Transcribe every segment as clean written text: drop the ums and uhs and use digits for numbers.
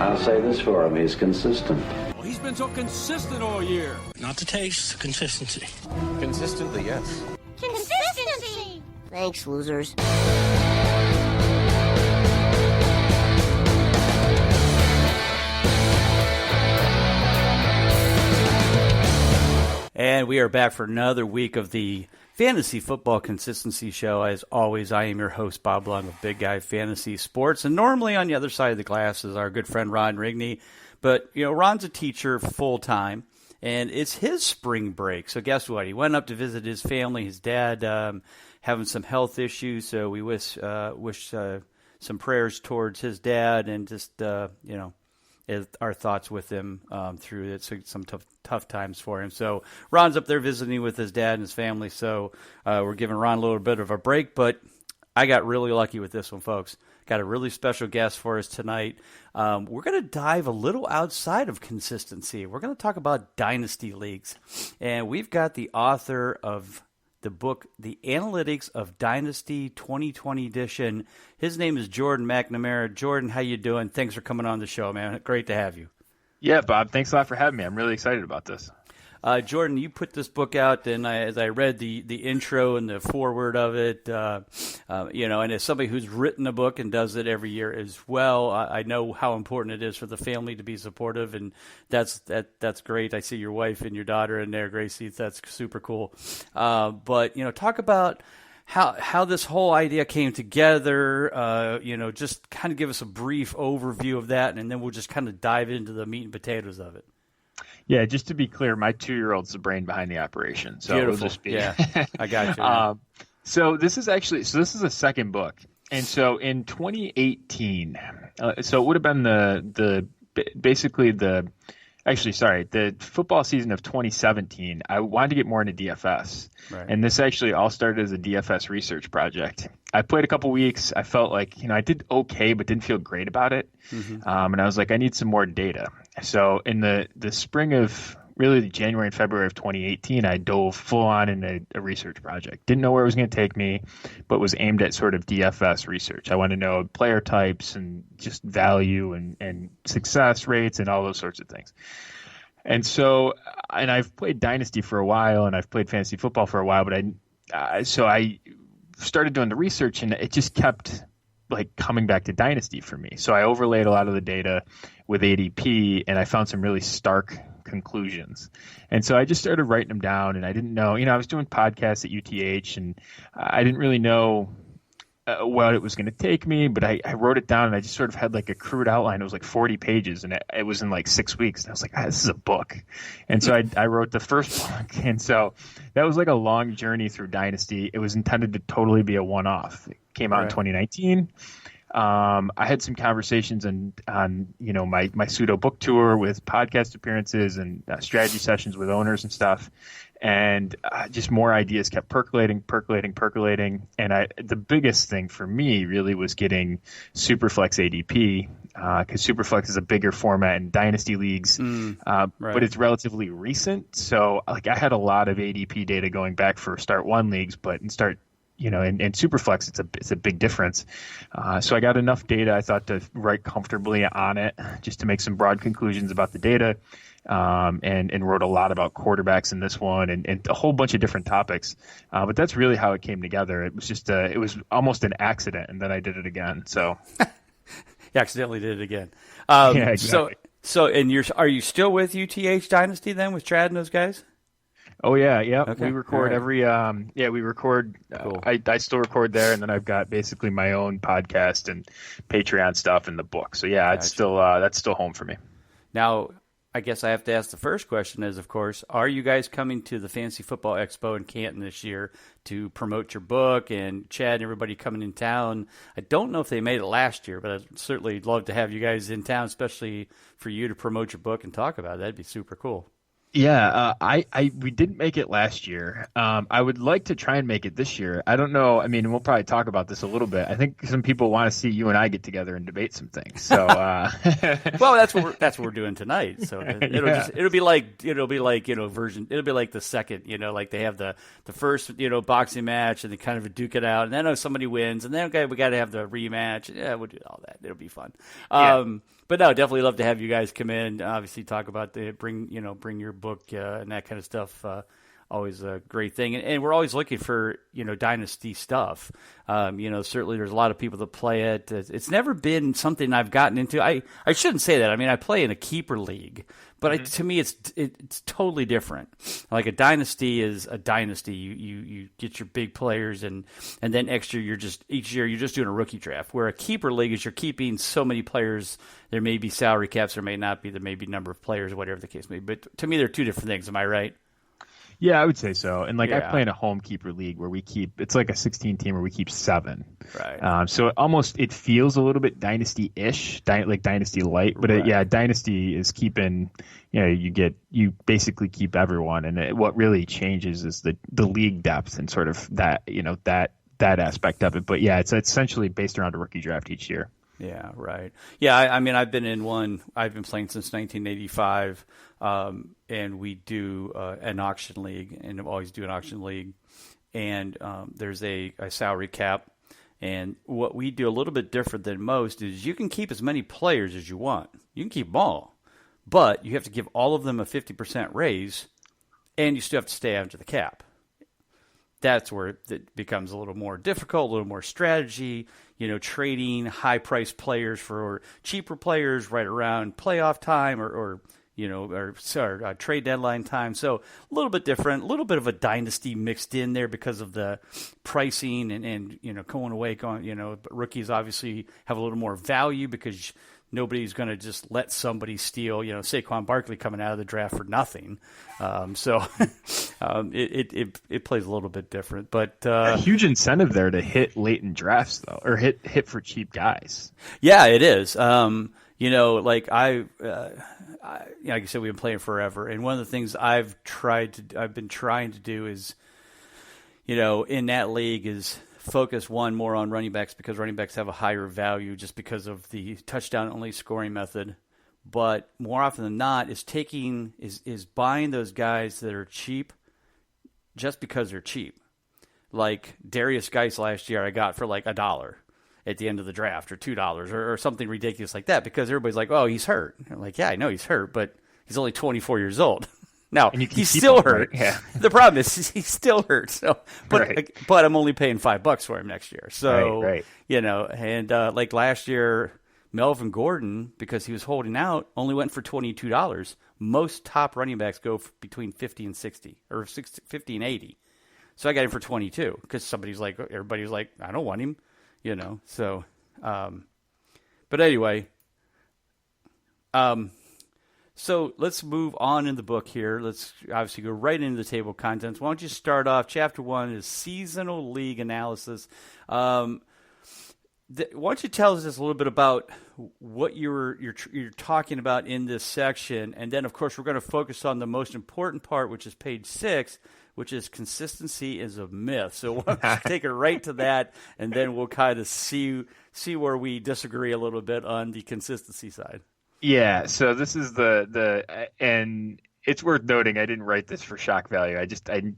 I'll say this for him, he's consistent. Well, he's been so consistent all year. Not the taste, consistency. Consistently, yes. Consistency! Thanks, losers. And we are back for another week of the Fantasy Football Consistency Show. As always, I am your host, Bob Lund of Big Guy Fantasy Sports. And normally on the other side of the glass is our good friend Ron Rigney. But, you know, Ron's a teacher full-time, and it's his spring break. So guess what? He went up to visit his family. His dad having some health issues, so we wish some prayers towards his dad and just, our thoughts with him through it. So some tough times for him. So Ron's up there visiting with his dad and his family. So we're giving Ron a little bit of a break, but I got really lucky with this one, folks. Got a really special guest for us tonight. We're going to dive a little outside of consistency. We're going to talk about dynasty leagues. And we've got the author of the book, The Analytics of Dynasty 2020 edition. His name is Jordan McNamara. Jordan, how you doing? Thanks for coming on the show, man. Great to have you. Yeah, Bob, thanks a lot for having me. I'm really excited about this. Jordan, you put this book out, and as I read the intro and the foreword of it, and as somebody who's written a book and does it every year as well, I know how important it is for the family to be supportive, and that's great. I see your wife and your daughter in there, Gracie. That's super cool. But talk about how this whole idea came together. Just kind of give us a brief overview of that, and then we'll just kind of dive into the meat and potatoes of it. Yeah, just to be clear, my 2-year-old's the brain behind the operation. So beautiful. It'll just be... Yeah, I got you. So this is a second book. And so in 2018, so it would have been the football season of 2017, I wanted to get more into DFS. Right. And this actually all started as a DFS research project. I played a couple weeks. I felt like, I did okay, but didn't feel great about it. Mm-hmm. And I was like, I need some more data. So in the spring of really January and February of 2018, I dove full on in a research project. Didn't know where it was going to take me, but was aimed at sort of DFS research. I wanted to know player types and just value and success rates and all those sorts of things. And so, and I've played Dynasty for a while and I've played fantasy football for a while, but I started doing the research and it just kept like coming back to Dynasty for me. So I overlaid a lot of the data with ADP and I found some really stark conclusions. And so I just started writing them down and I didn't know, I was doing podcasts at UTH and I didn't really know what it was going to take me, but I wrote it down and I just sort of had like a crude outline. It was like 40 pages and it was in like 6 weeks. And I was like, this is a book. And so I wrote the first book. And so that was like a long journey through Dynasty. It was intended to totally be a one-off. It came out in 2019. I had some conversations on my pseudo book tour with podcast appearances and strategy sessions with owners and stuff. And just more ideas kept percolating. And the biggest thing for me really was getting Superflex ADP because Superflex is a bigger format in Dynasty leagues, but it's relatively recent. So like I had a lot of ADP data going back for Start 1 leagues, but in Start and Superflex, it's a big difference. So I got enough data, I thought, to write comfortably on it just to make some broad conclusions about the data. And wrote a lot about quarterbacks in this one and a whole bunch of different topics. But that's really how it came together. It was just it was almost an accident, and then I did it again. So you accidentally did it again. Yeah, exactly. So are you still with UTH Dynasty then with Chad and those guys? Oh yeah. Okay. We record every we record. Cool. I still record there, and then I've got basically my own podcast and Patreon stuff and the book. So yeah, It's still that's still home for me. Now, I guess I have to ask the first question is, of course, are you guys coming to the Fantasy Football Expo in Canton this year to promote your book and Chad and everybody coming in town? I don't know if they made it last year, but I'd certainly love to have you guys in town, especially for you to promote your book and talk about it. That'd be super cool. Yeah, we didn't make it last year. I would like to try and make it this year. I don't know. I mean, we'll probably talk about this a little bit. I think some people want to see you and I get together and debate some things. So, well, that's what we're doing tonight. So it'll be like the second, like they have the first, boxing match and they kind of duke it out, and then somebody wins, and then we got to have the rematch. Yeah, we'll do all that. It'll be fun. Yeah. But no, definitely love to have you guys come in. Obviously, talk about bring your book and that kind of stuff. Always a great thing, and we're always looking for dynasty stuff. Certainly there's a lot of people that play it. It's never been something I've gotten into. I shouldn't say that. I mean, I play in a keeper league, but to me it's totally different. Like a dynasty is a dynasty. You get your big players, and then each year you're just doing a rookie draft. Where a keeper league is you're keeping so many players. There may be salary caps, there may not be. There may be number of players, whatever the case may be. But to me, they're two different things. Am I right? Yeah, I would say so. And I play in a home keeper league where it's like a 16 team where we keep 7. Right. So it feels a little bit dynasty-ish, like dynasty light. But dynasty is keeping, you basically keep everyone. And what really changes is the league depth and sort of that, that aspect of it. But yeah, it's essentially based around a rookie draft each year. Yeah, right. Yeah, I mean, I've been in one. I've been playing since 1985, and we do an auction league, and always do an auction league. And there's a salary cap, and what we do a little bit different than most is you can keep as many players as you want. You can keep them all, but you have to give all of them a 50% raise, and you still have to stay under the cap. That's where it becomes a little more difficult, a little more strategy, trading high-priced players for cheaper players right around playoff time or trade deadline time. So a little bit different, a little bit of a dynasty mixed in there because of the pricing and rookies obviously have a little more value because nobody's going to just let somebody steal, Saquon Barkley coming out of the draft for nothing. It plays a little bit different, but a huge incentive there to hit late in drafts though, or hit for cheap guys. Yeah, it is. Like I said, we've been playing forever, and one of the things I've been trying to do is, in that league is focus more on running backs because running backs have a higher value just because of the touchdown-only scoring method. But more often than not, is buying those guys that are cheap just because they're cheap. Like Darius Geis last year, I got for like $1 at the end of the draft, or $2, or something ridiculous like that, because everybody's like, "Oh, he's hurt." I'm like, "Yeah, I know he's hurt, but he's only 24 years old." Now, he's still hurt. Right? Yeah. The problem is he's still hurt. So, but I'm only paying $5 for him next year. So, right. And like last year, Melvin Gordon, because he was holding out, only went for $22. Most top running backs go for between 50 and 60, or 50 and 80. So I got him for 22 because everybody's like, I don't want him, So, but anyway, so let's move on in the book here. Let's obviously go right into the table of contents. Why don't you start off? Chapter 1 is seasonal league analysis. Why don't you tell us just a little bit about what you're talking about in this section, and then of course we're going to focus on the most important part, which is page 6, which is consistency is a myth. So why don't you take it right to that, and then we'll kind of see where we disagree a little bit on the consistency side. Yeah, so this is and it's worth noting I didn't write this for shock value. I didn't,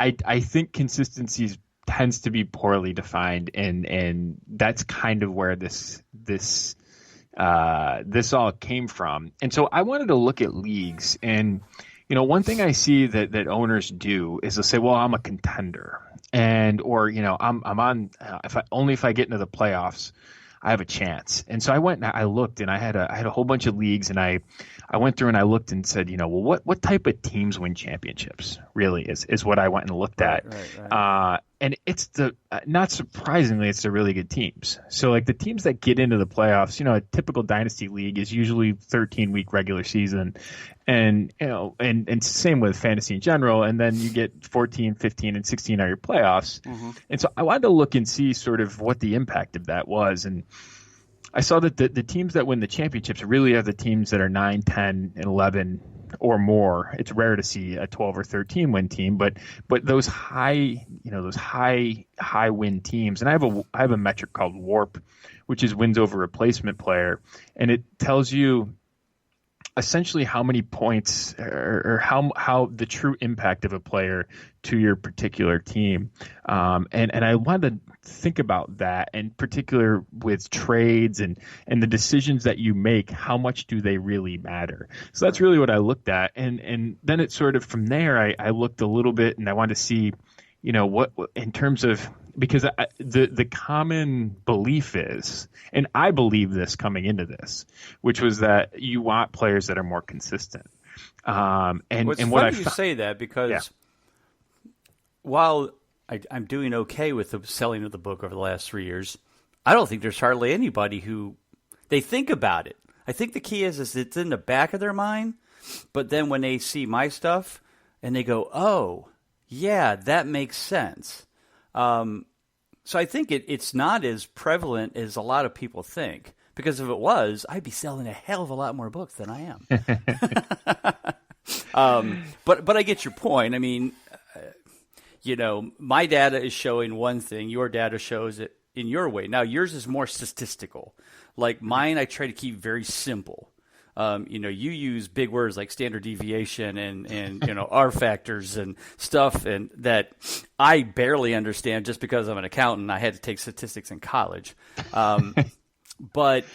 I think consistency tends to be poorly defined, and that's kind of where this all came from. And so I wanted to look at leagues, and one thing I see that owners do is they'll say, well, I'm a contender. I'm on, if I get into the playoffs, I have a chance. And so I went and I looked, and I had a whole bunch of leagues, and I went through and I looked and said, what type of teams win championships really is what I went and looked at. Right. And it's not surprisingly, it's the really good teams. So like the teams that get into the playoffs, a typical dynasty league is usually 13-week regular season. And, and same with fantasy in general. And then you get 14, 15, and 16 are your playoffs. Mm-hmm. And so I wanted to look and see sort of what the impact of that was. And I saw that the teams that win the championships really are the teams that are 9, 10, and 11 or more. It's rare to see a 12 or 13 win team, but those high win teams. And I have a metric called WARP, which is wins over replacement player, and it tells you essentially how many points or how the true impact of a player to your particular team. And I wanted to think about that, in particular with trades and the decisions that you make, how much do they really matter? So that's really what I looked at. And then it sort of from there, I looked a little bit and I wanted to see, what in terms of, because the common belief is, and I believe this coming into this, which was that you want players that are more consistent. It's funny you say that, because while I'm doing okay with the selling of the book over the last 3 years, I don't think there's hardly anybody who they think about it. I think the key is it's in the back of their mind, but then when they see my stuff and they go, oh, yeah, that makes sense. So I think it's not as prevalent as a lot of people think, because if it was, I'd be selling a hell of a lot more books than I am. But I get your point. I mean, my data is showing one thing. Your data shows it in your way. Now, yours is more statistical. Like mine, I try to keep very simple. You use big words like standard deviation and R factors and stuff, and that I barely understand just because I'm an accountant. I had to take statistics in college. But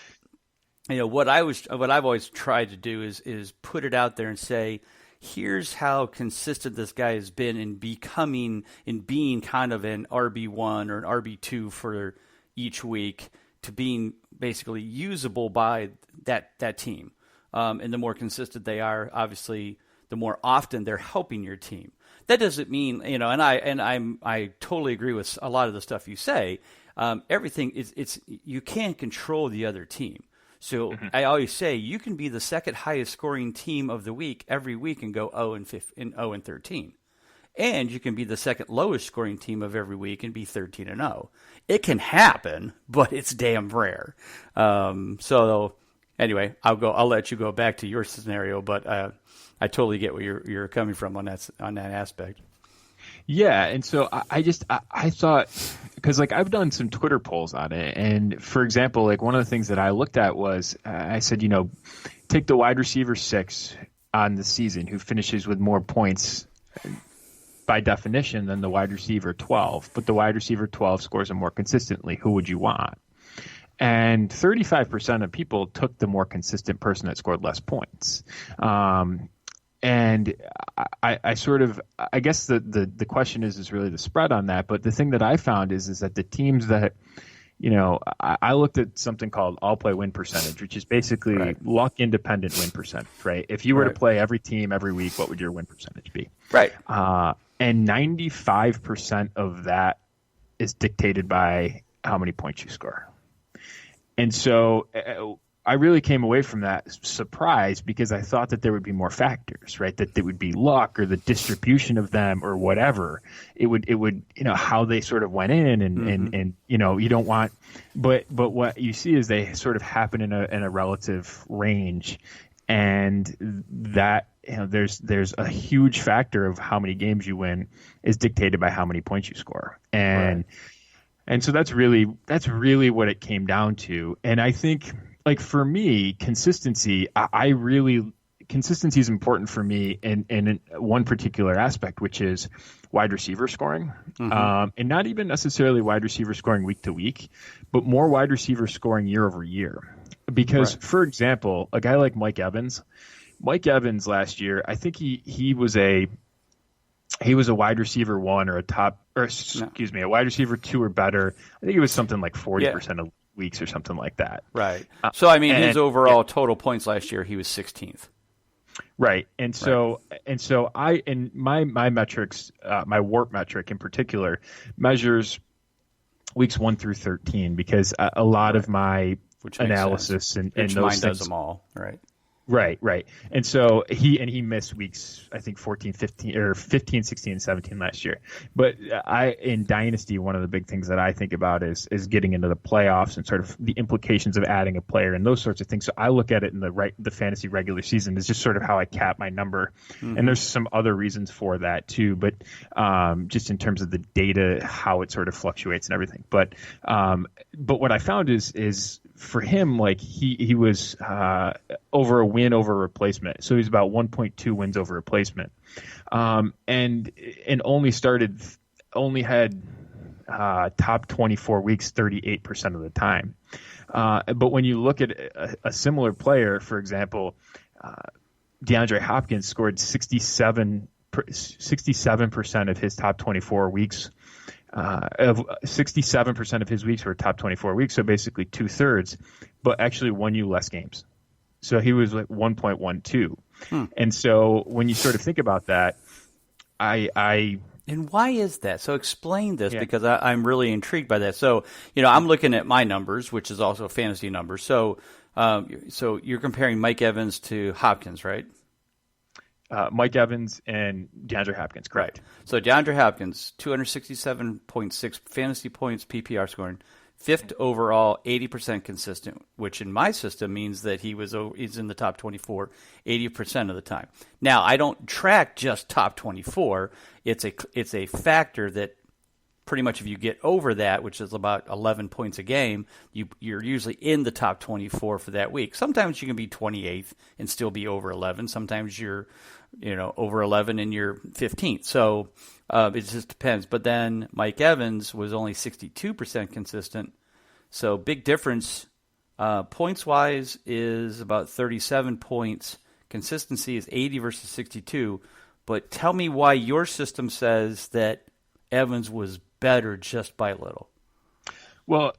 what I've always tried to do is put it out there and say, here's how consistent this guy has been in being kind of an RB1 or an RB2 for each week, to being basically usable by that team. And the more consistent they are, obviously, the more often they're helping your team. That doesn't mean, and I totally agree with a lot of the stuff you say. Everything it's you can't control the other team. So I always say you can be the second highest scoring team of the week every week and go 0-13, and you can be the second lowest scoring team of every week and be 13-0. It can happen, but it's damn rare. So. Anyway, I'll let you go back to your scenario, but I totally get where you're coming from on that aspect. Yeah, and so I thought, because I've done some Twitter polls on it, and for example, one of the things that I looked at was I said, take the wide receiver 6 on the season who finishes with more points by definition than the wide receiver 12, but the wide receiver 12 scores them more consistently. Who would you want? And 35% of people took the more consistent person that scored less points. And I guess the question is really the spread on that. But the thing that I found is that the teams that, I looked at something called all play win percentage, which is basically luck independent win percentage, right? If you were to play every team every week, what would your win percentage be? Right. And 95% of that is dictated by how many points you score. And so I really came away from that surprised, because I thought that there would be more factors, right? That it would be luck or the distribution of them or whatever. It would how they sort of went in and you don't want, but what you see is they sort of happen in a relative range, and that there's a huge factor of how many games you win is dictated by how many points you score. And so that's really what it came down to. And I think, for me, consistency is important for me in one particular aspect, which is wide receiver scoring. And not even necessarily wide receiver scoring week to week, but more wide receiver scoring year over year. Because, for example, a guy like Mike Evans last year, I think he was a wide receiver 1 or a wide receiver 2 or better. I think it was something like 40% of weeks or something like that. Right. So, his overall total points last year, he was 16th. Right. And so my metrics, my WARP metric in particular, measures weeks 1 through 13, because a lot of my analysis and those mine things, does them all. Right. Right. And so he missed weeks, I think 14, 15, 16, and 17 last year. But in Dynasty, one of the big things that I think about is getting into the playoffs and sort of the implications of adding a player and those sorts of things. So I look at it in the fantasy regular season is just sort of how I cap my number. Mm-hmm. And there's some other reasons for that too, but just in terms of the data, how it sort of fluctuates and everything. But what I found is for him, like he was over a win over replacement, so he's about 1.2 wins over replacement, and only had top 24 weeks 38% of the time. But when you look at a similar player, for example, DeAndre Hopkins scored 67% of his top 24 weeks. 67% of his weeks were top 24 weeks, so basically 2/3, but actually won you less games. So he was like 1.12. And so when you sort of think about that, And why is that? So explain this, because I'm really intrigued by that. So, I'm looking at my numbers, which is also fantasy numbers. So, so you're comparing Mike Evans to Hopkins, right? Mike Evans and DeAndre Hopkins, correct. Right. So DeAndre Hopkins, 267.6 fantasy points, PPR scoring, 5th overall, 80% consistent, which in my system means that he's in the top 24 80% of the time. Now, I don't track just top 24. It's a factor that pretty much if you get over that, which is about 11 points a game, you're usually in the top 24 for that week. Sometimes you can be 28th and still be over 11. Sometimes you're over 11 and you're 15th. So it just depends. But then Mike Evans was only 62% consistent. So big difference. Points-wise is about 37 points. Consistency is 80 versus 62. But tell me why your system says that Evans was better just by a little. Well,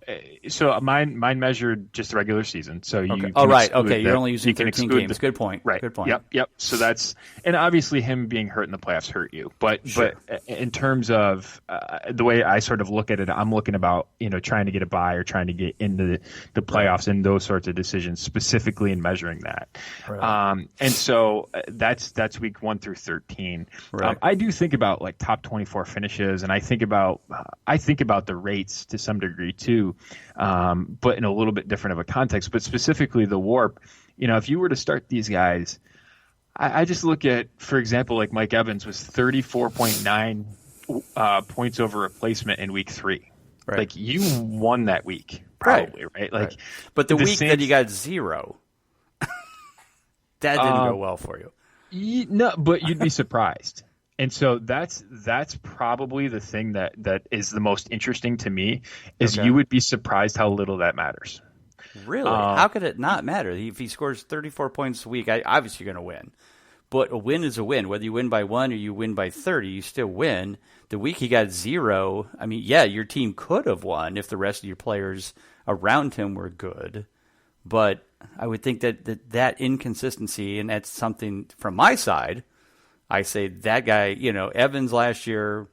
so mine measured just the regular season. So you okay. Oh, right. Okay, you're only using 13 games. Good point. Right. Good point. Yep. So and obviously him being hurt in the playoffs hurt you. But in terms of the way I sort of look at it, I'm looking about trying to get a bye or trying to get into the playoffs and those sorts of decisions, specifically in measuring that. Right. And so that's week 1 through 13. Right. I do think about like top 24 finishes, and I think about the rates to some degree too, but in a little bit different of a context. But specifically the WARP, if you were to start these guys, I just look at, for example, like Mike Evans was 34.9 points over replacement in week 3. Right. Like you won that week, probably, right? Like, but the week that you got 0, that didn't go well for you. No, but you'd be surprised. And so that's probably the thing that is the most interesting to me is you would be surprised how little that matters. Really? How could it not matter? If he scores 34 points a week, obviously you're going to win. But a win is a win. Whether you win by 1 or you win by 30, you still win. The week he got 0, I mean, yeah, your team could have won if the rest of your players around him were good. But I would think that inconsistency, and that's something from my side, I say that guy, Evans last year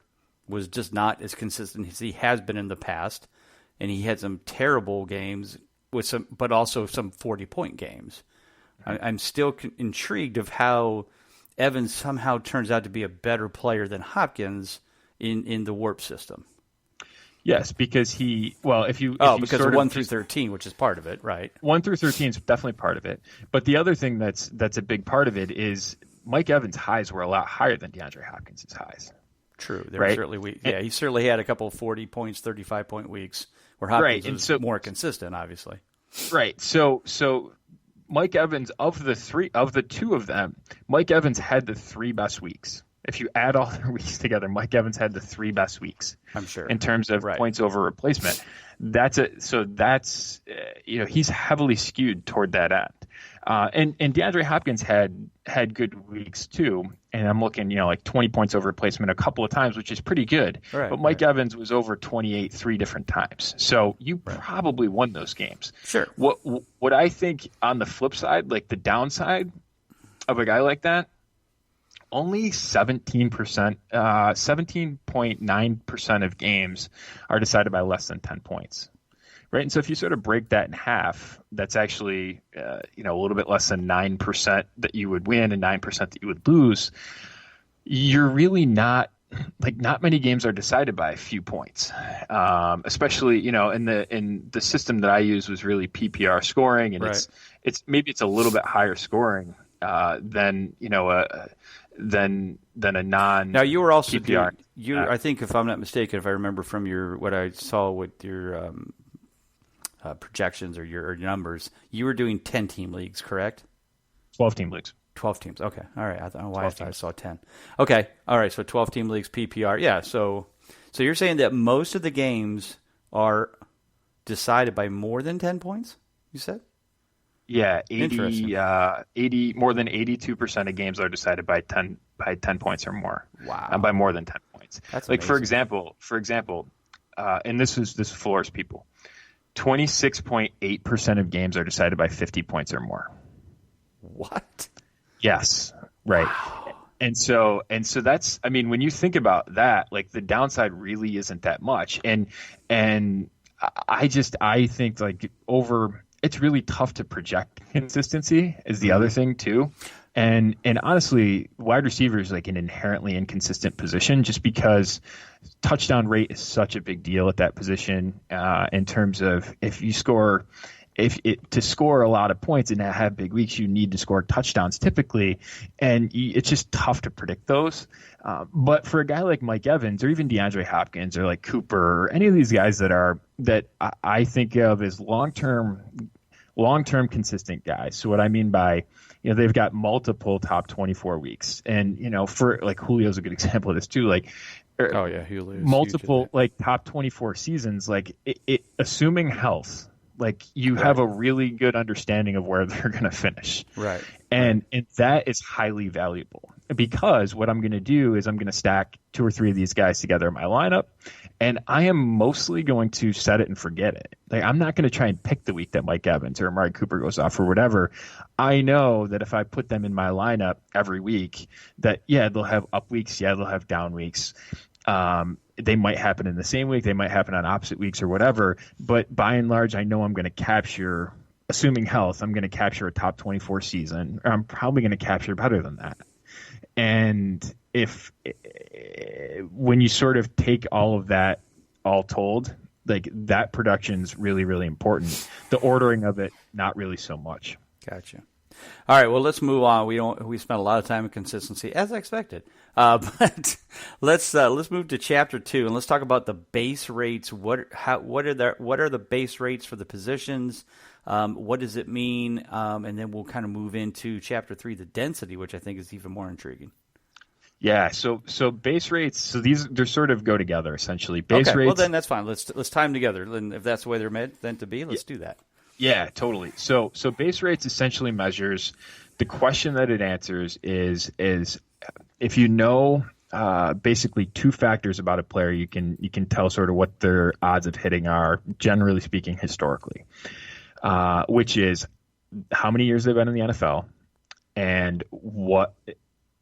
was just not as consistent as he has been in the past, and he had some terrible games but also some 40-point games. I'm still intrigued of how Evans somehow turns out to be a better player than Hopkins in the WARP system. Yes, because because 1 through 13, which is part of it, right? 1 through 13 is definitely part of it. But the other thing that's a big part of it is Mike Evans' highs were a lot higher than DeAndre Hopkins' highs. True. They were certainly weak. Yeah, he certainly had a couple of 40 points, 35-point weeks where Hopkins was more consistent, obviously. Right. So Mike Evans, of the two of them, Mike Evans had the 3 best weeks. If you add all their weeks together, Mike Evans had the 3 best weeks. I'm sure. In terms of points over replacement. He's heavily skewed toward that end. And DeAndre Hopkins had good weeks too, and I'm looking, like 20 points over replacement a couple of times, which is pretty good. Right, but Mike Evans was over 28 3 different times, so you probably won those games. Sure. What I think on the flip side, like the downside of a guy like that, only 17.9% of games are decided by less than 10 points. right? And so if you sort of break that in half, that's actually a little bit less than 9% that you would win and 9% that you would lose. You're really not many games are decided by a few points, especially in the system that I use was really PPR scoring, and right. it's a little bit higher scoring than a non. Now you were also PPR. I think, if I'm not mistaken, if I remember from what I saw with your projections or your numbers, you were doing 10-team leagues, correct? 12-team leagues. 12 teams. Okay. All right. I don't know why I thought I saw 10. Okay. All right. So 12-team leagues, PPR. Yeah. So you're saying that most of the games are decided by more than 10 points, you said? Yeah. 80, more than 82% of games are decided by 10 points or more. Wow. By more than 10 points. That's like, amazing. for example, and this floors people, 26.8% of games are decided by 50 points or more. What? Yes. Right. Wow. And so that's, I mean, when you think about that, like, the downside really isn't that much. And I think, like, it's really tough to project consistency is the other thing too. And honestly, wide receiver is like an inherently inconsistent position, just because touchdown rate is such a big deal at that position, in terms of to score a lot of points and have big weeks, you need to score touchdowns typically, and it's just tough to predict those. But for a guy like Mike Evans or even DeAndre Hopkins or like Cooper or any of these guys that I think of as long-term consistent guys. So what I mean by, they've got multiple top 24 weeks, and for like Julio's a good example of this too. Like, Julio, multiple like top 24 seasons. Like it assuming health. Like, you have a really good understanding of where they're going to finish. Right. And that is highly valuable, because what I'm going to do is I'm going to stack 2 or 3 of these guys together in my lineup, and I am mostly going to set it and forget it. Like, I'm not going to try and pick the week that Mike Evans or Amari Cooper goes off or whatever. I know that if I put them in my lineup every week, that, they'll have up weeks. Yeah, they'll have down weeks. They might happen in the same week. They might happen on opposite weeks or whatever. But by and large, I know I'm going to capture, assuming health, I'm going to capture a top 24 season. Or I'm probably going to capture better than that. And when you sort of take all of that all told, like, that production's really, really important. The ordering of it, not really so much. Gotcha. All right, well, let's move on. We spent a lot of time on consistency, as I expected. But let's move to chapter 2, and let's talk about the base rates. What are the base rates for the positions? What does it mean? And then we'll kind of move into chapter 3, the density, which I think is even more intriguing. Yeah, so base rates, so they sort of go together essentially. Base rates. Well, then that's fine. Let's tie them together. And if that's the way they're meant to be, let's do that. Yeah, totally. So base rates essentially measures, the question that it answers is if you know basically 2 factors about a player, you can tell sort of what their odds of hitting are, generally speaking, historically, which is how many years they've been in the NFL, and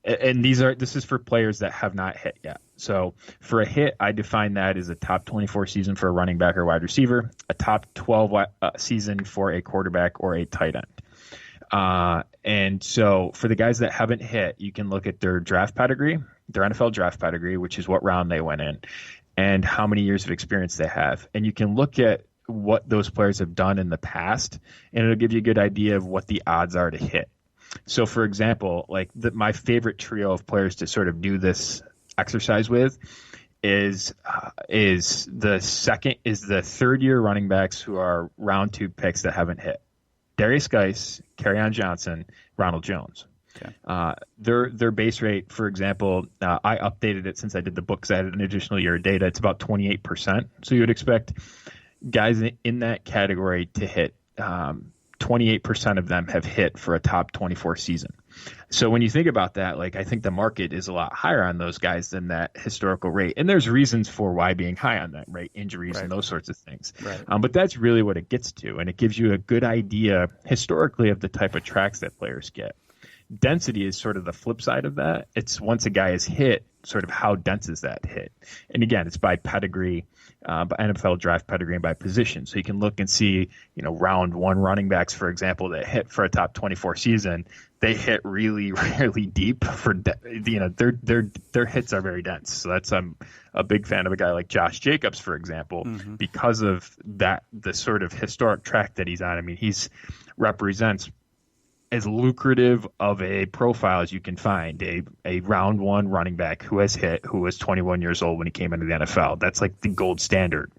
this is for players that have not hit yet. So for a hit, I define that as a top 24 season for a running back or wide receiver, a top 12 season for a quarterback or a tight end. And so for the guys that haven't hit, you can look at their draft pedigree, their NFL draft pedigree, which is what round they went in, and how many years of experience they have. And you can look at what those players have done in the past, and it'll give you a good idea of what the odds are to hit. So, for example, like my favorite trio of players to sort of do this exercise with is the third-year running backs who are round 2 picks that haven't hit. Darius Geis, Kerryon Johnson, Ronald Jones. Okay. Their base rate, for example, I updated it since I did the book because I added an additional year of data. It's about 28%. So you would expect guys in that category to hit. 28% of them have hit for a top 24 season. So when you think about that, like, I think the market is a lot higher on those guys than that historical rate. And there's reasons for why being high on that, right? Injuries and those sorts of things. Right. But that's really what it gets to. And it gives you a good idea historically of the type of tracks that players get. Density is sort of the flip side of that. It's once a guy is hit, sort of how dense is that hit. And again, it's by pedigree, by NFL draft pedigree and by position. So you can look and see, round one running backs, for example, that hit for a top 24 season, they hit really, really deep for, their hits are very dense. So that's, I'm a big fan of a guy like Josh Jacobs, for example, because of that, the sort of historic track that he's on. I mean, he's represents as lucrative of a profile as you can find, a round one running back who has hit, who was 21 years old when he came into the NFL. That's like the gold standard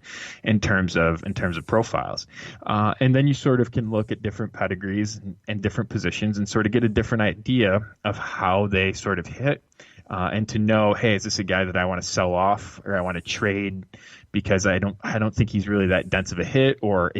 in terms of profiles. And then you sort of can look at different pedigrees and different positions and sort of get a different idea of how they sort of hit. And to know, hey, is this a guy that I want to sell off or I want to trade because I don't think he's really that dense of a hit, or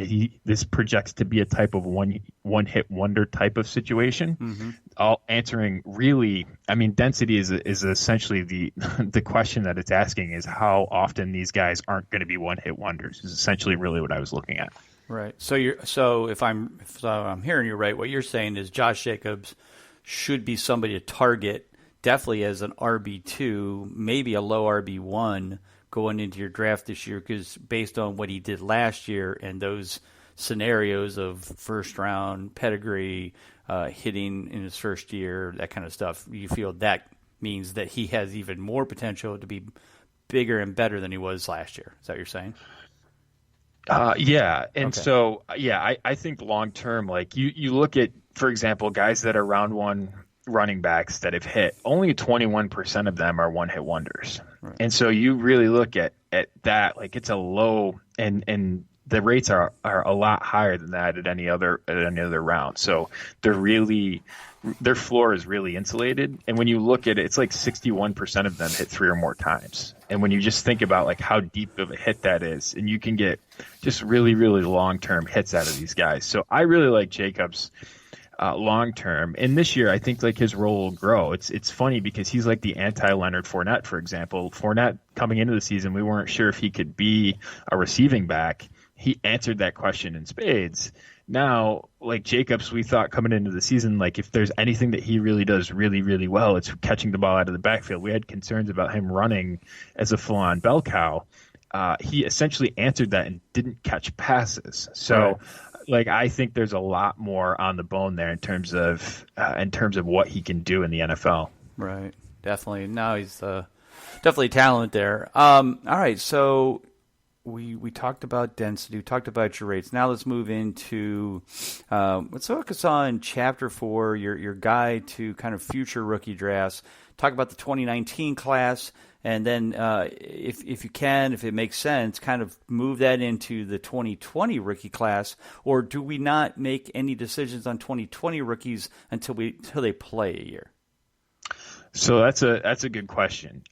this projects to be a type of one hit wonder type of situation. All answering really, I mean, density is essentially the question that it's asking is how often these guys aren't going to be one hit wonders is essentially really what I was looking at. Right. So if I'm hearing you right, what you're saying is Josh Jacobs should be somebody to target, definitely as an RB2, maybe a low RB1 going into your draft this year, because based on what he did last year and those scenarios of first round pedigree, hitting in his first year, that kind of stuff, you feel that means that he has even more potential to be bigger and better than he was last year. Is that what you're saying? Yeah. And okay. So, yeah, I think long term, like you look at, for example, guys that are round one running backs that have hit, only 21% of them are one hit wonders. Right. And so you really look at that, like it's a low, and the rates are a lot higher than that at any other round. So their floor is really insulated. And when you look at it, it's like 61% of them hit three or more times. And when you just think about like how deep of a hit that is, and you can get just really, really long-term hits out of these guys. So I really like Jacobs long term, and this year I think like his role will grow. It's funny because he's like the anti-Leonard Fournette, for example. Fournette coming into the season, we weren't sure if he could be a receiving back. He answered that question in spades. Now, like Jacobs, we thought coming into the season, like if there's anything that he really does really, really well, it's catching the ball out of the backfield. We had concerns about him running as a full-on bell cow. He essentially answered that and didn't catch passes. So. Right. Like I think there's a lot more on the bone there in terms of what he can do in the NFL. Right, definitely. No, he's definitely talent there. All right, so we talked about density, we talked about your rates. Now let's move into let's focus on Chapter 4, your guide to kind of future rookie drafts. Talk about the 2019 class. And then if you can, if it makes sense, kind of move that into the 2020 rookie class, or do we not make any decisions on 2020 rookies until they play a year? So that's a good question.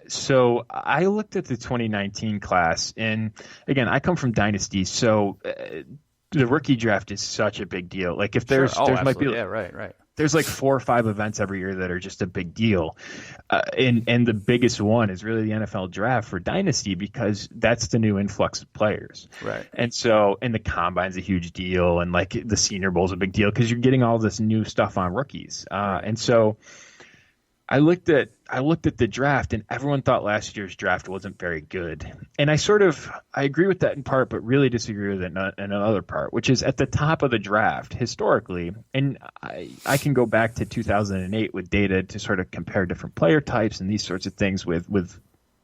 So I looked at the 2019 class, and again, I come from Dynasty, so the rookie draft is such a big deal. Like if there's might be right. There's like 4 or 5 events every year that are just a big deal. And the biggest one is really the NFL draft for Dynasty because that's the new influx of players. Right. And so, and the combine's a huge deal, and like the Senior Bowl's a big deal because you're getting all this new stuff on rookies. And so I looked at the draft, and everyone thought last year's draft wasn't very good. And I agree with that in part, but really disagree with it in another part, which is at the top of the draft historically. And I can go back to 2008 with data to sort of compare different player types and these sorts of things with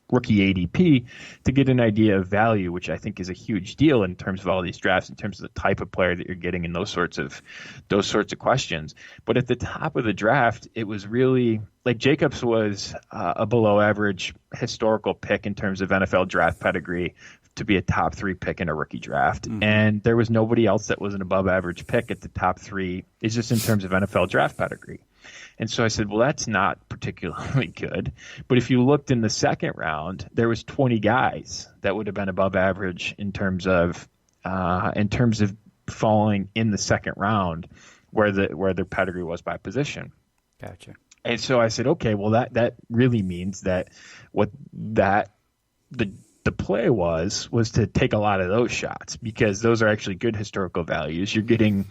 rookie ADP to get an idea of value, which I think is a huge deal in terms of all these drafts, in terms of the type of player that you're getting and those sorts of questions. But at the top of the draft, it was really like Jacobs was a below average historical pick in terms of NFL draft pedigree to be a top 3 pick in a rookie draft. Mm-hmm. And there was nobody else that was an above average pick at the top 3. It's just in terms of NFL draft pedigree. And so I said, well, that's not particularly good. But if you looked in the second round, there was 20 guys that would have been above average in terms of falling in the second round where their pedigree was by position. Gotcha. And so I said, okay, well that really means that the the play was to take a lot of those shots because those are actually good historical values. You're getting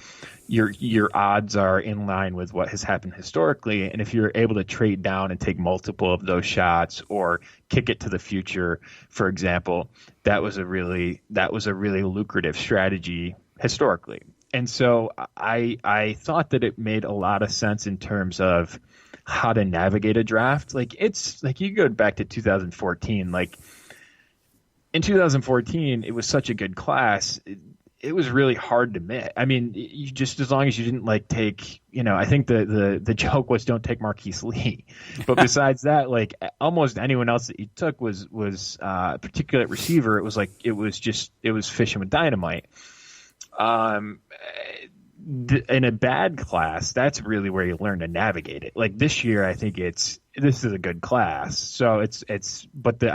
your odds are in line with what has happened historically, and if you're able to trade down and take multiple of those shots or kick it to the future, for example, that was a really lucrative strategy historically. And so I thought that it made a lot of sense in terms of how to navigate a draft. Like it's like you go back to 2014, like in 2014, it was such a good class. It was really hard to miss. I mean, you just as long as you didn't like take, I think the joke was don't take Marquise Lee. But besides that, like almost anyone else that you took was particularly at receiver. It was fishing with dynamite. In a bad class, that's really where you learn to navigate it. Like this year, I think this is a good class. So I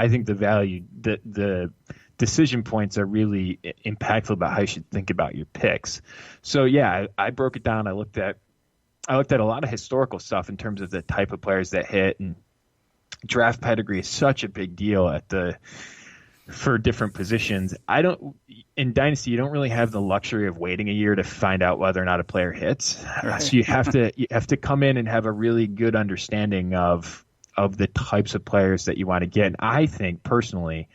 think the value, the decision points are really impactful about how you should think about your picks. So yeah, I broke it down. I looked at a lot of historical stuff in terms of the type of players that hit, and draft pedigree is such a big deal for different positions. In Dynasty, you don't really have the luxury of waiting a year to find out whether or not a player hits. Right. So you have to come in and have a really good understanding of the types of players that you want to get. And I think personally,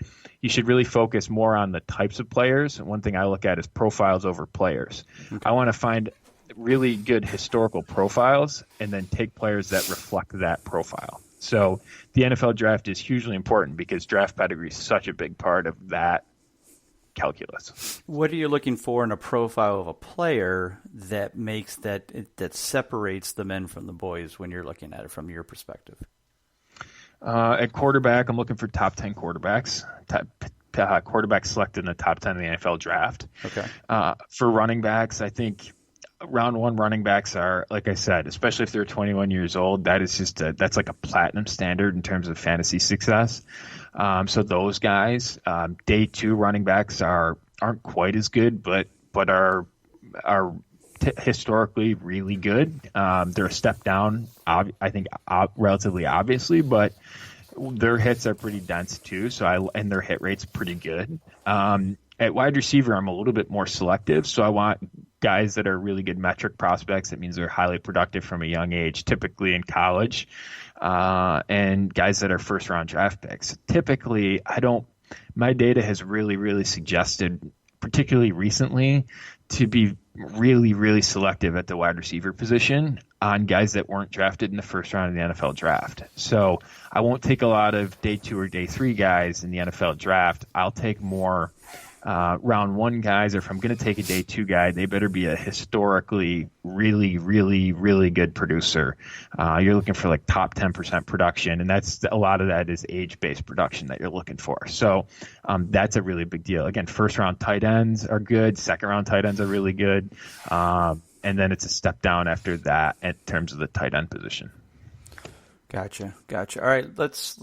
you should really focus more on the types of players. One thing I look at is profiles over players. Okay. I want to find really good historical profiles and then take players that reflect that profile. So the NFL draft is hugely important because draft pedigree is such a big part of that calculus. What are you looking for in a profile of a player that makes that separates the men from the boys when you're looking at it from your perspective? At quarterback, I'm looking for top 10 quarterbacks. Quarterbacks selected in the top 10 of the NFL draft. Okay. For running backs, I think round one running backs are, like I said, especially if they're 21 years old, that's like a platinum standard in terms of fantasy success. So those guys, day two running backs aren't quite as good, but are historically really good. They're a step down, I think, relatively obviously, but their hits are pretty dense too. And their hit rate's pretty good. At wide receiver, I'm a little bit more selective, so I want guys that are really good metric prospects. That means they're highly productive from a young age, typically in college, and guys that are first-round draft picks. Typically, my data has really, really suggested, particularly recently, to be really, really selective at the wide receiver position on guys that weren't drafted in the first round of the NFL draft. So I won't take a lot of day two or day three guys in the NFL draft. I'll take more round one guys, or if I'm going to take a day two guy, they better be a historically really, really, really good producer. You're looking for like top 10% production, and a lot of that is age-based production that you're looking for. So that's a really big deal. Again, first-round tight ends are good. Second-round tight ends are really good. And then it's a step down after that in terms of the tight end position. Gotcha. All right, let's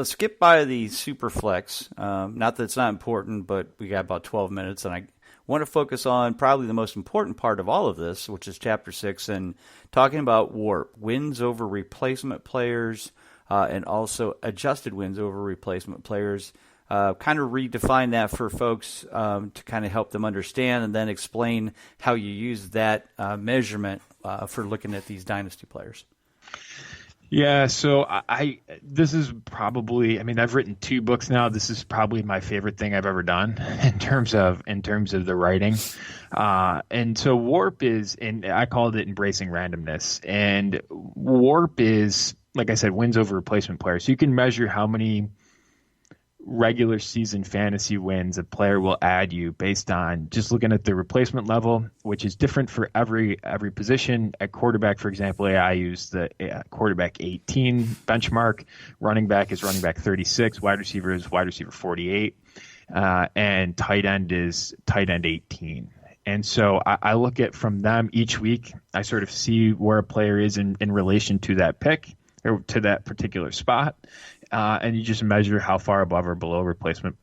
skip by the super flex. Not that it's not important, but we got about 12 minutes, and I want to focus on probably the most important part of all of this, which is Chapter 6, and talking about WARP, wins over replacement players, and also adjusted wins over replacement players. Kind of redefine that for folks to kind of help them understand, and then explain how you use that measurement for looking at these dynasty players. Yeah, so this is probably, I've written 2 books now. This is probably my favorite thing I've ever done in terms of the writing. And so WARP is, and I called it embracing randomness. And WARP is, like I said, wins over replacement players. So you can measure how many regular season fantasy wins a player will add you based on just looking at the replacement level, which is different for every position. At quarterback, for example, I use the quarterback 18 benchmark. Running back is running back 36. Wide receiver is wide receiver 48. And tight end is tight end 18. And so I look at from them each week. I sort of see where a player is in relation to that pick or to that particular spot. And you just measure how far above or below replacement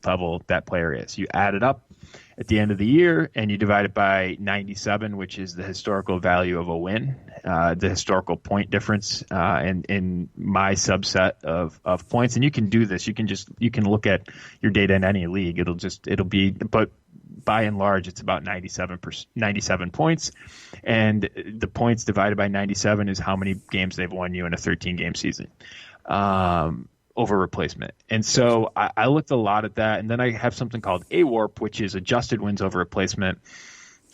level that player is. You add it up, at the end of the year, and you divide it by 97, which is the historical value of a win, the historical point difference in my subset of points. And you can do this. You can look at your data in any league. But by and large, it's about 97 points. And the points divided by 97 is how many games they've won you in a 13-game season. Over replacement. And so I looked a lot at that. And then I have something called AWORP, which is adjusted wins over replacement.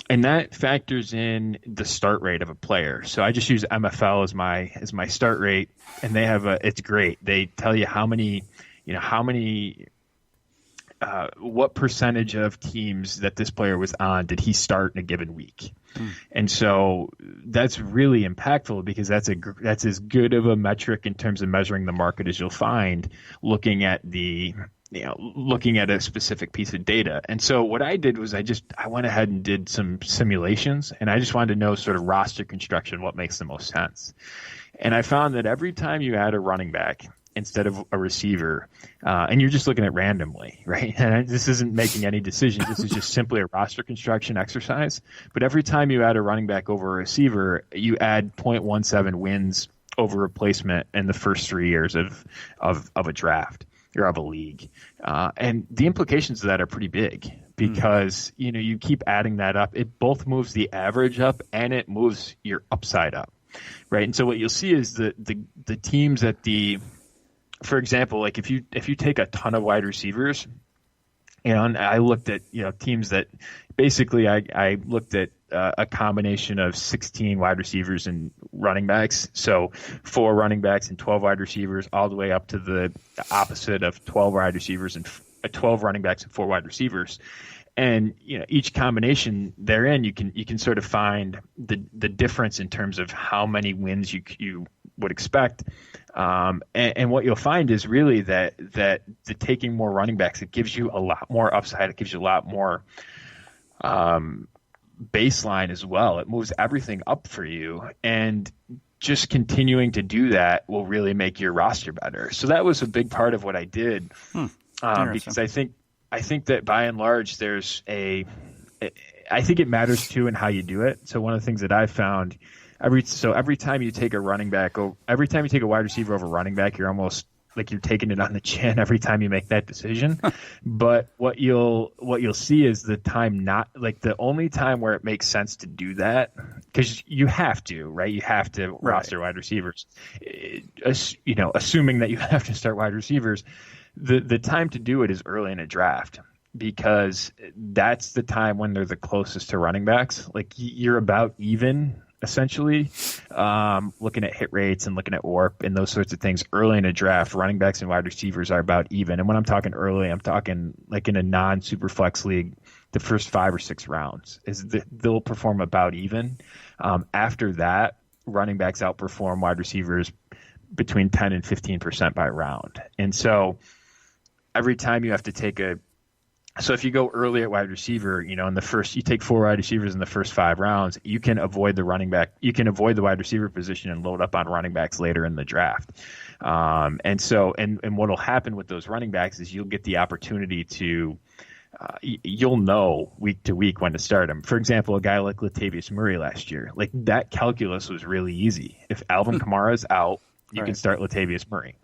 And that factors in the start rate of a player. So I just use MFL as my start rate. And they have it's great. They tell you what percentage of teams that this player was on did he start in a given week. And so that's really impactful because that's as good of a metric in terms of measuring the market as you'll find looking at a specific piece of data. And so what I did was I went ahead and did some simulations, and I just wanted to know sort of roster construction, what makes the most sense. And I found that every time you add a running back instead of a receiver, and you're just looking at randomly, right? And this isn't making any decisions. This is just simply a roster construction exercise. But every time you add a running back over a receiver, you add 0.17 wins over replacement in the first 3 years of a draft or of a league. And the implications of that are pretty big because, you keep adding that up. It both moves the average up and it moves your upside up, right? And so what you'll see is the teams at for example, like if you take a ton of wide receivers, and I looked at teams that basically I looked at a combination of 16 wide receivers and running backs, so 4 running backs and 12 wide receivers, all the way up to the opposite of 12 wide receivers and 12 running backs and 4 wide receivers. And each combination therein, you can sort of find the difference in terms of how many wins you would expect. And what you'll find is really that the taking more running backs, it gives you a lot more upside. It gives you a lot more baseline as well. It moves everything up for you, and just continuing to do that will really make your roster better. So that was a big part of what I did, because I think that by and large I think it matters too in how you do it. So one of the things that I've found, every time you take a wide receiver over running back, you're almost like you're taking it on the chin every time you make that decision. But what you'll see is the only time where it makes sense to do that, because you have to, right? You have to roster wide receivers, assuming that you have to start wide receivers. The time to do it is early in a draft, because that's the time when they're the closest to running backs. Like you're about even, essentially, looking at hit rates and looking at WARP and those sorts of things early in a draft. Running backs and wide receivers are about even. And when I'm talking early, I'm talking like in a non-super flex league, the first 5 or 6 rounds they'll perform about even. After that, running backs outperform wide receivers between 10 and 15% by round. And so every time you have to so if you go early at wide receiver, in the first, you take 4 wide receivers in the first 5 rounds, you can avoid the wide receiver position and load up on running backs later in the draft. And what'll happen with those running backs is you'll get the opportunity to, you'll know week to week when to start them. For example, a guy like Latavius Murray last year, like that calculus was really easy. If Alvin Kamara's out, you can start Latavius Murray.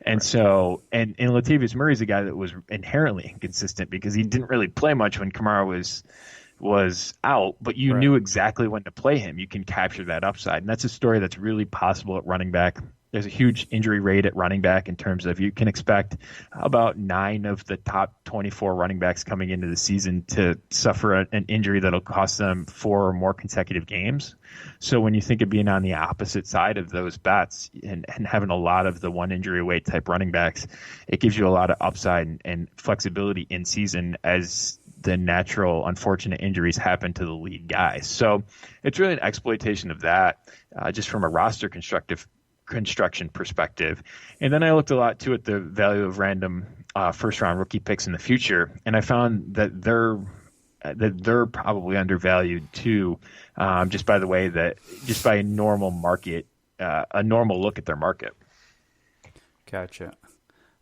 And so, and Latavius Murray is a guy that was inherently inconsistent because he didn't really play much when Kamara was out, but you knew exactly when to play him. You can capture that upside. And that's a story that's really possible at running back. There's a huge injury rate at running back in terms of you can expect about 9 of the top 24 running backs coming into the season to suffer an injury that'll cost them 4 or more consecutive games. So when you think of being on the opposite side of those bets and having a lot of the one injury away type running backs, it gives you a lot of upside and flexibility in season as the natural unfortunate injuries happen to the lead guys. So it's really an exploitation of that, just from a roster construction perspective. And then I looked a lot too at the value of random first round rookie picks in the future, and I found that they're probably undervalued too, just by a normal market, a normal look at their market. Gotcha.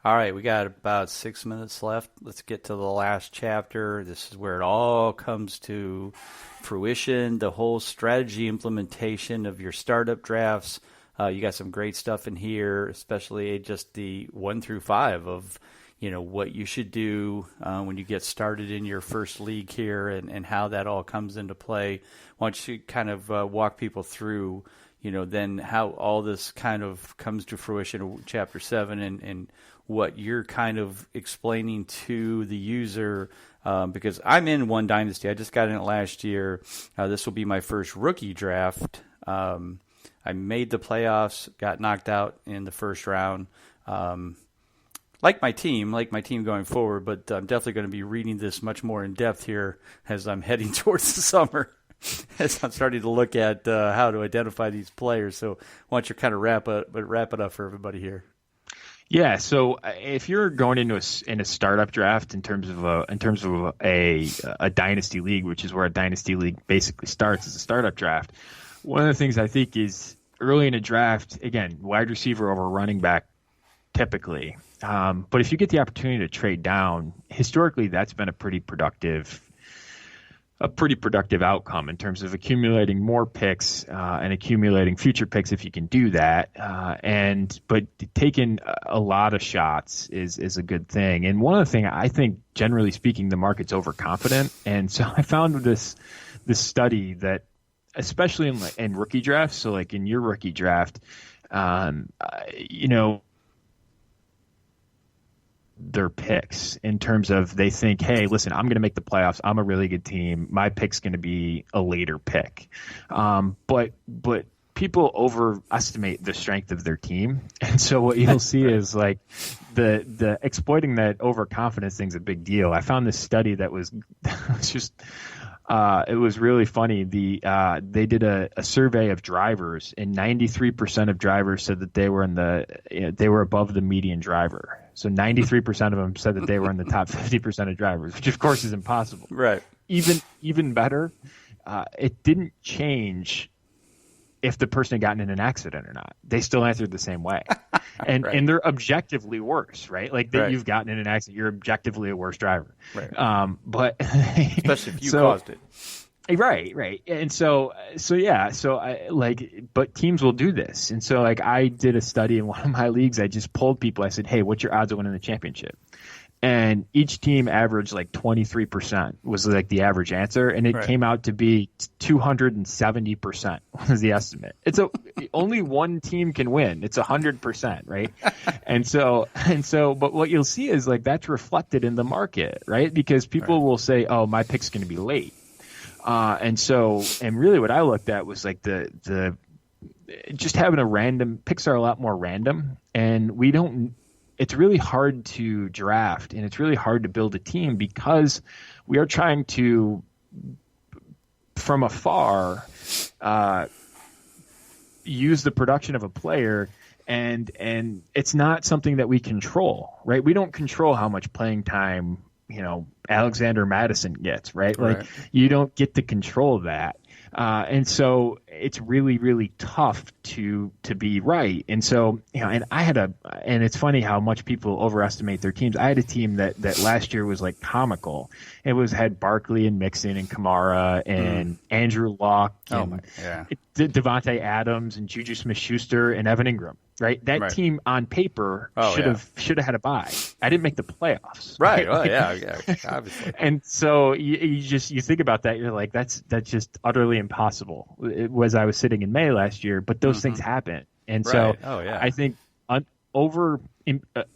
All right, we got about 6 minutes left. Let's get to the last chapter. This is where it all comes to fruition, the whole strategy implementation of your startup drafts. You got some great stuff in here, especially just the 1 through 5 of, what you should do when you get started in your first league here and how that all comes into play. Why don't you kind of walk people through, then how all this kind of comes to fruition in Chapter 7 and what you're kind of explaining to the user, because I'm in one dynasty. I just got in it last year. This will be my first rookie draft. I made the playoffs, got knocked out in the first round. Like my team going forward, but I'm definitely going to be reading this much more in depth here as I'm heading towards the summer, as I'm starting to look at how to identify these players. So why don't you kind of wrap it up for everybody here? Yeah, so if you're going into a startup draft in terms of a dynasty league, which is where a dynasty league basically starts as a startup draft, one of the things I think is early in a draft, again, wide receiver over running back typically. But if you get the opportunity to trade down, historically that's been a pretty productive outcome in terms of accumulating more picks and accumulating future picks if you can do that. But taking a lot of shots is a good thing. And one of the things I think, generally speaking, the market's overconfident. And so I found this study that, especially in rookie drafts, so like in your rookie draft, their picks in terms of they think, hey, listen, I'm going to make the playoffs. I'm a really good team. My pick's going to be a later pick. But people overestimate the strength of their team. And so what you'll see is like the exploiting that overconfidence thing's a big deal. I found this study that was just it was really funny. They did a survey of drivers, and 93% of drivers said that they were above the median driver. So 93% of them said that they were in the top 50% of drivers, which of course is impossible. Right. Even better, it didn't change if the person had gotten in an accident or not. They still answered the same way. And right. and they're objectively worse, right? Like that right. You've gotten in an accident, you're objectively a worse driver. Right. But especially if you caused it. Right. And but teams will do this. And so like I did a study in one of my leagues. I just polled people. I said, hey, what's your odds of winning the championship? And each team averaged like 23% was like the average answer. And it came out to be 270% was the estimate. Only one team can win. It's 100%, right? But what you'll see is like that's reflected in the market, right? Because people will say, oh, my pick's going to be late. And really what I looked at was like the just having a random picks are a lot more random, and it's really hard to draft and it's really hard to build a team because we are trying to, from afar, use the production of a player, and it's not something that we control, right? We don't control how much playing time, Alexander Madison gets, right? Like you don't get to control that. And so it's really, really tough to be right. And so, and it's funny how much people overestimate their teams. I had a team that last year was like comical. It had Barkley and Mixon and Kamara and Andrew Luck and Devontae Adams and Juju Smith-Schuster and Evan Ingram. Right, that team on paper should have had a bye. I didn't make the playoffs. Right. Oh yeah, obviously. And so you think about that, you're like, that's just utterly impossible. It was I was sitting in May last year, but those things happen, and so I think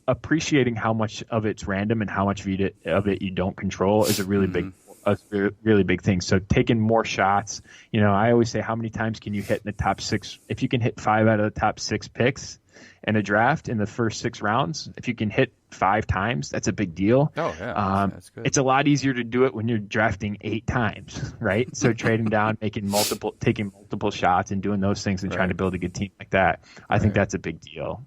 appreciating how much of it's random and how much of it you don't control is a really big thing. So taking more shots, I always say, how many times can you hit in the top 6? If you can hit 5 out of the top 6 picks in a draft in the first 6 rounds, if you can hit 5 times, that's a big deal. Oh yeah, that's good. It's a lot easier to do it when you're drafting 8 times, right? So trading down, taking multiple shots and doing those things and trying to build a good team like that. I think that's a big deal.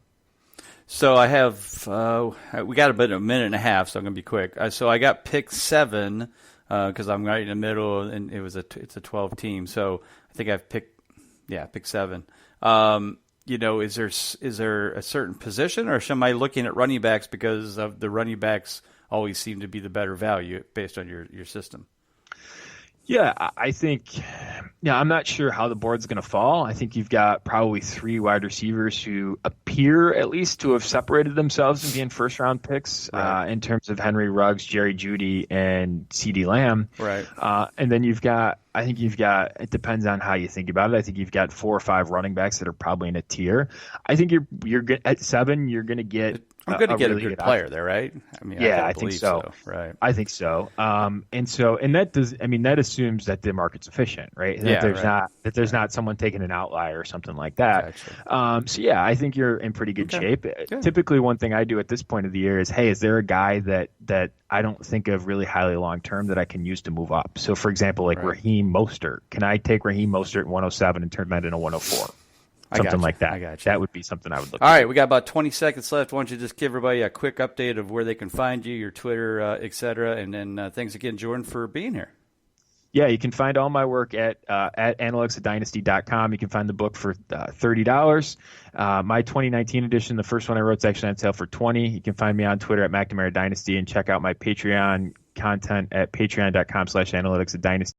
So I have, we got a minute and a half, so I'm going to be quick. So I got pick 7, because I'm right in the middle, and it's a 12 team. So I think I've picked 7. is there a certain position, or am I looking at running backs because of the running backs always seem to be the better value based on your system? Yeah, I think, I'm not sure how the board's going to fall. I think you've got probably 3 wide receivers who appear at least to have separated themselves and being first-round picks in terms of Henry Ruggs, Jerry Jeudy, and CeeDee Lamb. Right. And then it depends on how you think about it. I think you've got 4 or 5 running backs that are probably in a tier. I think you're at 7, you're going to get I'm going to get a good player there, right? I mean, I think so. Right. I think so. And that assumes that the market's efficient, right? That there's not someone taking an outlier or something like that. Gotcha. I think you're in pretty good shape. Good. Typically, one thing I do at this point of the year is, hey, is there a guy that I don't think of really highly long term that I can use to move up? So, for example, Raheem Mostert. Can I take Raheem Mostert at 107 and turn that into 104? Something like that. I got you. That would be something I would look at. All right, we got about 20 seconds left. Why don't you just give everybody a quick update of where they can find you, your Twitter, et cetera, and then thanks again, Jordan, for being here. Yeah, you can find all my work at analyticsofdynasty.com. You can find the book for $30. My 2019 edition, the first one I wrote, is actually on sale for $20. You can find me on Twitter at McNamara Dynasty and check out my Patreon content at patreon.com/analyticsofdynasty.